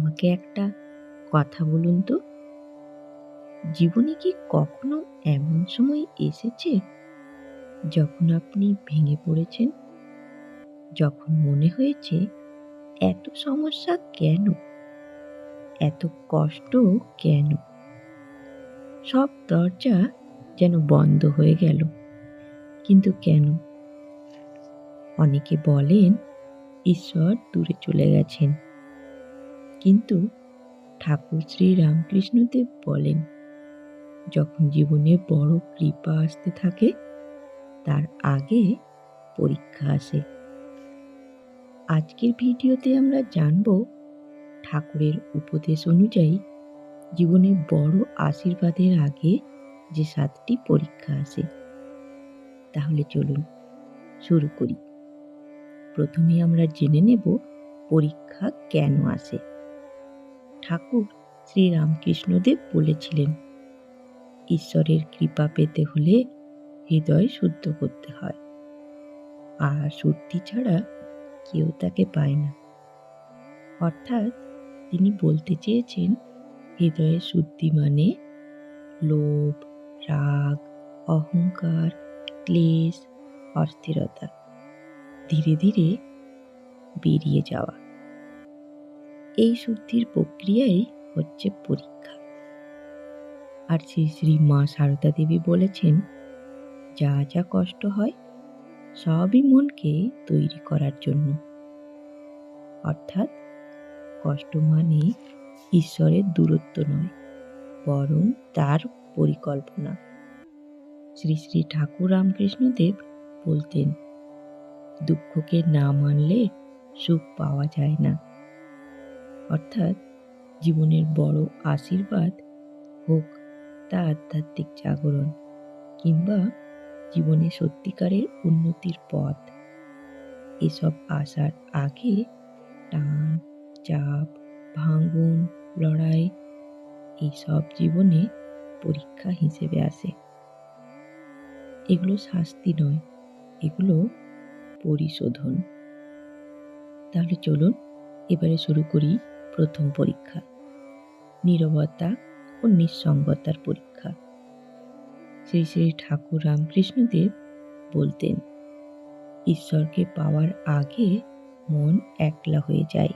আমাকে একটা কথা বলুন তো, জীবনে কি কখনো এমন সময় এসেছে যখন আপনি ভেঙে পড়েছেন? যখন মনে হয়েছে এত সমস্যা কেন? এত কষ্ট কেন? সব দরজা যেন বন্ধ হয়ে গেল। কিন্তু কেন? অনেকে বলেন ঈশ্বর দূরে চলে গেছেন। কিন্তু ঠাকুর শ্রী রামকৃষ্ণদেব বলেন, যখন জীবনে বড় কৃপা আসতে থাকে তার আগে পরীক্ষা আসে। আজকের ভিডিওতে আমরা জানব ঠাকুরের উপদেশ অনুযায়ী জীবনে বড় আশীর্বাদের আগে যে 7টি পরীক্ষা আসে। তাহলে চলুন শুরু করি। প্রথমে আমরা জেনে নেব পরীক্ষা কেন আসে। ঠাকুর শ্রী রামকৃষ্ণদেব বলেছিলেন, ঈশ্বরের কৃপা পেতে হলে হৃদয় শুদ্ধ করতে হয়, আর শুদ্ধি ছাড়া কেউ তাকে পায় না। অর্থাৎ তিনি বলতে চেয়েছেন, হৃদয়ের শুদ্ধি মানে লোভ, রাগ, অহংকার, ক্লেশ, অস্থিরতা ধীরে ধীরে বেরিয়ে যাওয়া। এই শুদ্ধির প্রক্রিয়াই হচ্ছে পরীক্ষা। আর শ্রী শ্রী মা সারদা দেবী বলেছেন, যা যা কষ্ট হয় সবই মনকে তৈরি করার জন্য। অর্থাৎ কষ্ট মানে ঈশ্বরের দূরত্ব নয়, বরং তার পরিকল্পনা। শ্রী শ্রী ঠাকুর রামকৃষ্ণদেব বলতেন, দুঃখকে না মানলে সুখ পাওয়া যায় না। অর্থাৎ জীবনের বড় আশীর্বাদ হোক তা আধ্যাত্মিক জাগরণ কিংবা জীবনে সত্যিকারের উন্নতির পথ, এসব আসার আগে টান, চাপ, ভাঙন, লড়াই এইসব জীবনে পরীক্ষা হিসেবে আসে। এগুলো শাস্তি নয়, এগুলো পরিশোধন। তাহলে চলুন এবারে শুরু করি প্রথম পরীক্ষা, নীরবতা ও নিঃসঙ্গতার পরীক্ষা। শ্রী শ্রী ঠাকুর রামকৃষ্ণদেব বলতেন, ঈশ্বরকে পাওয়ার আগে মন একলা হয়ে যায়,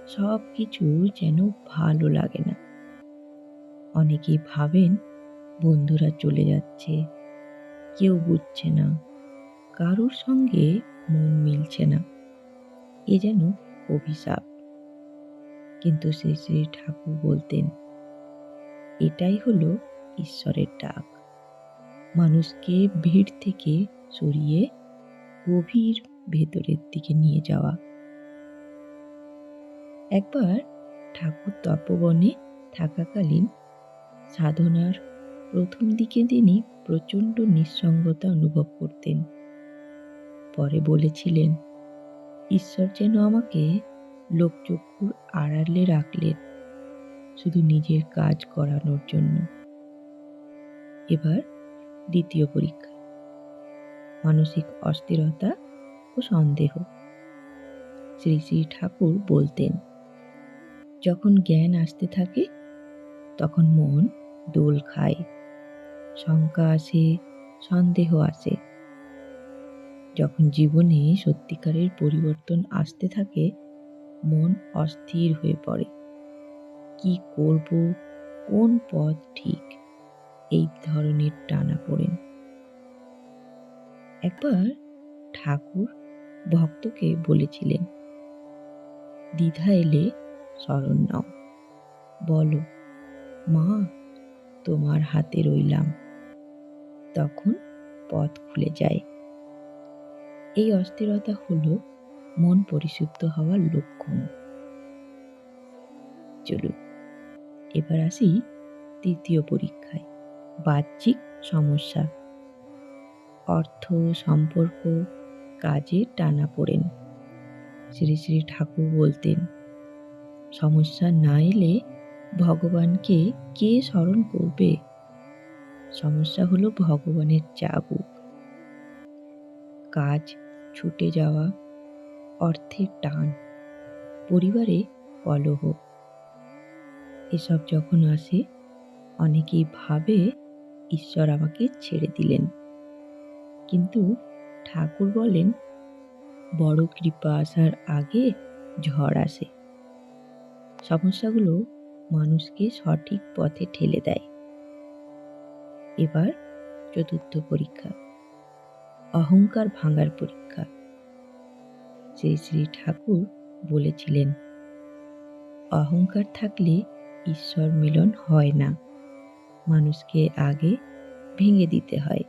সব কিছু যেন ভালো লাগে না। অনেকেই ভাবেন বন্ধুরা চলে যাচ্ছে, কেউ বুঝছে না, কারোর সঙ্গে মন মিলছে না, এ যেন অভিশাপ। কিন্তু শ্রী শ্রী ঠাকুর বলতেন, এটাই হলো ঈশ্বরের ডাক, মানুষকে ভিড় থেকে সরিয়ে গভীর ভেতরের দিকে নিয়ে যাওয়া। একবার ঠাকুর তপবনে থাকাকালীন সাধনার প্রথম দিকে তিনি প্রচণ্ড নিঃসঙ্গতা অনুভব করতেন। পরে বলেছিলেন, ঈশ্বর যেন আমাকে লোকচক্ষুর আড়ালে রাখলেন, শুধু নিজের কাজ করানোর জন্য। এবার দ্বিতীয় পরীক্ষা, মানসিক অস্থিরতা ও সন্দেহ। শ্রী শ্রী ঠাকুর বলতেন, যখন জ্ঞান আসতে থাকে তখন মন দোল খায়, শঙ্কা আসে, সন্দেহ আসে। যখন জীবনে সত্যিকারের পরিবর্তন আসতে থাকে মন অস্থির হয়ে পড়ে, কি করব, কোন পথ ঠিক, এই ধরনের টানাপোড়েন। একবার ঠাকুর ভক্তকে বলেছিলেন, দ্বিধা এলে শরণ নাও, বলো মা তোমার হাতে রইলাম, তখন পথ খুলে যায়। এই অস্থিরতা হলো মন পরিশুদ্ধ হওয়ার লক্ষণ। চলুন এবার আসি তৃতীয় পরীক্ষায়, বাহ্যিক সমস্যা, অর্থ, সম্পর্ক, কাজে টানাপোড়েন। শ্রী শ্রী ঠাকুর বলতেন, সমস্যা না এলে ভগবানকে কে স্মরণ করবে? সমস্যা হলো ভগবানের চাবুক। কাজ ছুটে যাওয়া, অর্থের টান, পরিবারে কলহ, এসব যখন আসে অনেকেই ভাবে ঈশ্বর আমাকে ছেড়ে দিলেন, কিন্তু ঠাকুর বলেন বড় কৃপা আসার আগে ঝড় আসে। সমস্যাগুলো মানুষকে সঠিক পথে ঠেলে দেয়। এবার চতুর্থ পরীক্ষা, অহংকার ভাঙার পরীক্ষা। শ্রী শ্রী ঠাকুর বলেছিলেন, অহংকার থাকলে ঈশ্বর মিলন হয় না, মানুষকে আগে ভেঙে দিতে হয়।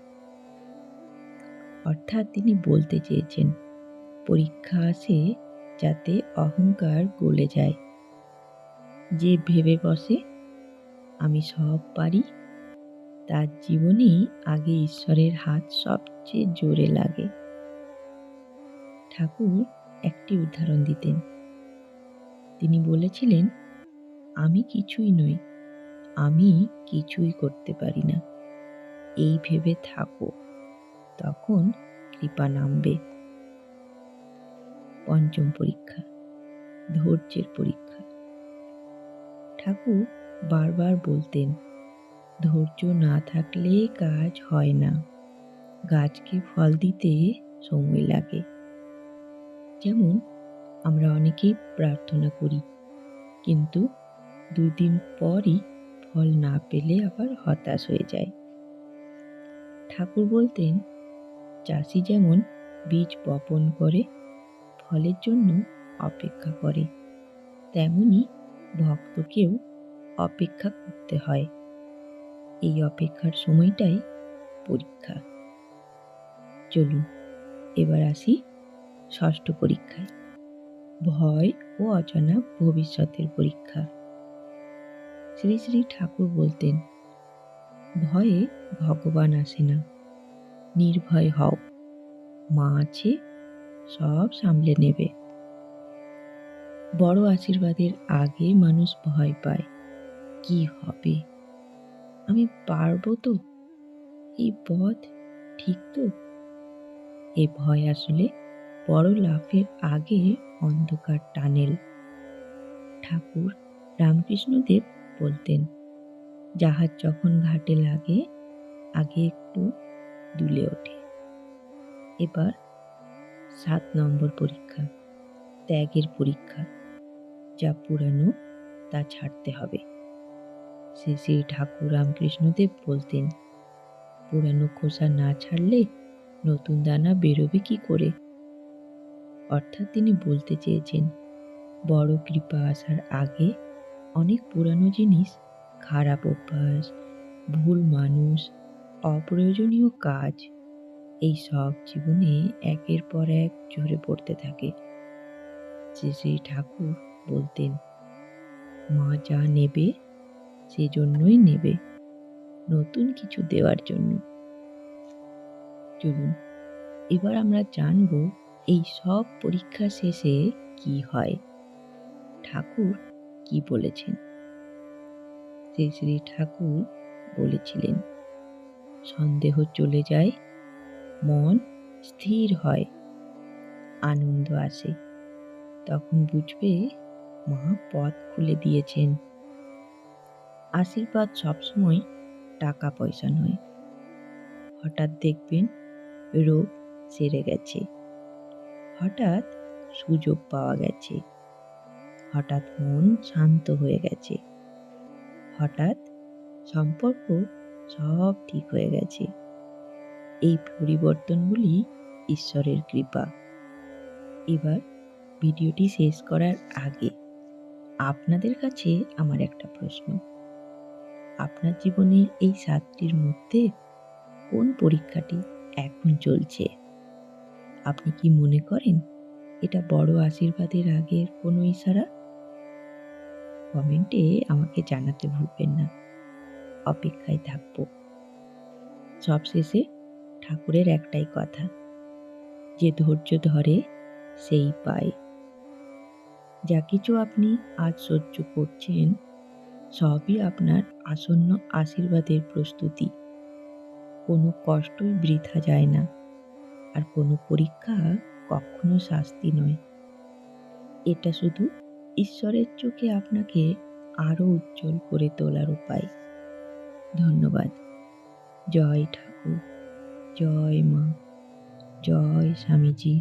অর্থাৎ তিনি বলতে চেয়েছেন, পরীক্ষা আসে যাতে অহংকার গলে যায়। যে ভেবে বসে আমি সব পারি, তার জীবনেই আগে ঈশ্বরের হাত সবচেয়ে জোরে লাগে। ঠাকুর একটি উদাহরণ দিতেন। তিনি বলেছিলেন, আমি কিছুই নই, আমি কিছুই করতে পারি না, এই ভেবে থাকো, তখন কৃপা নামবে। পঞ্চম পরীক্ষা, ধৈর্যের পরীক্ষা। ঠাকুর বারবার বলতেন, ধৈর্য না থাকলে কাজ হয় না, গাছকে ফল দিতে সময় লাগে। যেমন আমরা অনেকেই প্রার্থনা করি, কিন্তু 2 দিন পরই ফল না পেলে আবার হতাশ হয়ে যায়। ঠাকুর বলতেন, চাষি যেমন বীজ বপন করে ফলের জন্য অপেক্ষা করে, তেমনি ভক্তকেও অপেক্ষা করতে হয়। এই অপেক্ষার সময়টাই পরীক্ষা। চলুন এবার আসি ষষ্ঠ পরীক্ষায়, ভয় ও অজানা ভবিষ্যতের পরীক্ষা। শ্রী শ্রী ঠাকুর বলতেন, ভয়ে ভগবান আসে না, নির্ভয় হও, মা আছে, সব সামলে নেবে। বড় আশীর্বাদের আগে মানুষ ভয় পায়, কি হবে, আমি পারবো তো, এই পথ ঠিক তো। এ ভয় আসলে বড় লাফের আগে অন্ধকার টানেল। ঠাকুর রামকৃষ্ণদেব বলতেন, জাহাজ যখন ঘাটে লাগে আগে একটু দুলে ওঠে। এবার 7 নম্বর পরীক্ষা, ত্যাগের পরীক্ষা। যা পুরানো তা ছাড়তে হবে। শ্রী শ্রী ঠাকুর রামকৃষ্ণদেব বলতেন, পুরানো খোসা না ছাড়লে নতুন দানা বেরোবে কি করে। অর্থাৎ তিনি বলতে চেয়েছেন, বড় কৃপা আসার আগে অনেক পুরানো জিনিস, খারাপ অভ্যাস, ভুল মানুষ, অপ্রয়োজনীয় কাজ, এই সব জীবনে একের পর এক ঝরে পড়তে থাকে। শ্রী শ্রী ঠাকুর বলতেন, মা যা নেবে সেজন্যই নেবে, নতুন কিছু দেওয়ার জন্য। চলুন এবার আমরা জানব এই সব পরীক্ষা শেষে কি হয়, ঠাকুর কি বলেছেন। শ্রী শ্রী ঠাকুর বলেছিলেন, সন্দেহ চলে যায়, মন স্থির হয়, আনন্দ আসে, তখন বুঝবে মা পথ খুলে দিয়েছেন। আশীর্বাদ সবসময় টাকা পয়সা নয়। হঠাৎ দেখবেন রোগ সেরে গেছে, হঠাৎ সুযোগ পাওয়া গেছে, হঠাৎ মন শান্ত হয়ে গেছে, হঠাৎ সম্পর্ক সব ঠিক হয়ে গেছে। এই পরিবর্তনগুলি ঈশ্বরের কৃপা। এবার ভিডিওটি শেষ করার আগে আপনাদের কাছে আমার একটা প্রশ্ন, আপনার জীবনের এই 7টির মধ্যে কোন পরীক্ষাটি এখন চলছে? আপনি কি মনে করেন এটা বড় আশীর্বাদের আগের কোনো ইশারা? কমেন্টে আমাকে জানাতে ভুলবেন না, অপেক্ষায় থাকবো। সবশেষে ঠাকুরের একটাই কথা, যে ধৈর্য ধরে সেই পায়। যা কিছু আপনি আজ সহ্য করছেন সবই আপনার আসন্ন আশীর্বাদের প্রস্তুতি। কোনো কষ্টই বৃথা যায় না, আর কোনো পরীক্ষা কখনো শাস্তি নয়। এটা শুধু ঈশ্বরের চোখে আপনাকে আরও উজ্জ্বল করে তোলার উপায়। ধন্যবাদ। জয় ঠাকুর, জয় মা, জয় স্বামীজি।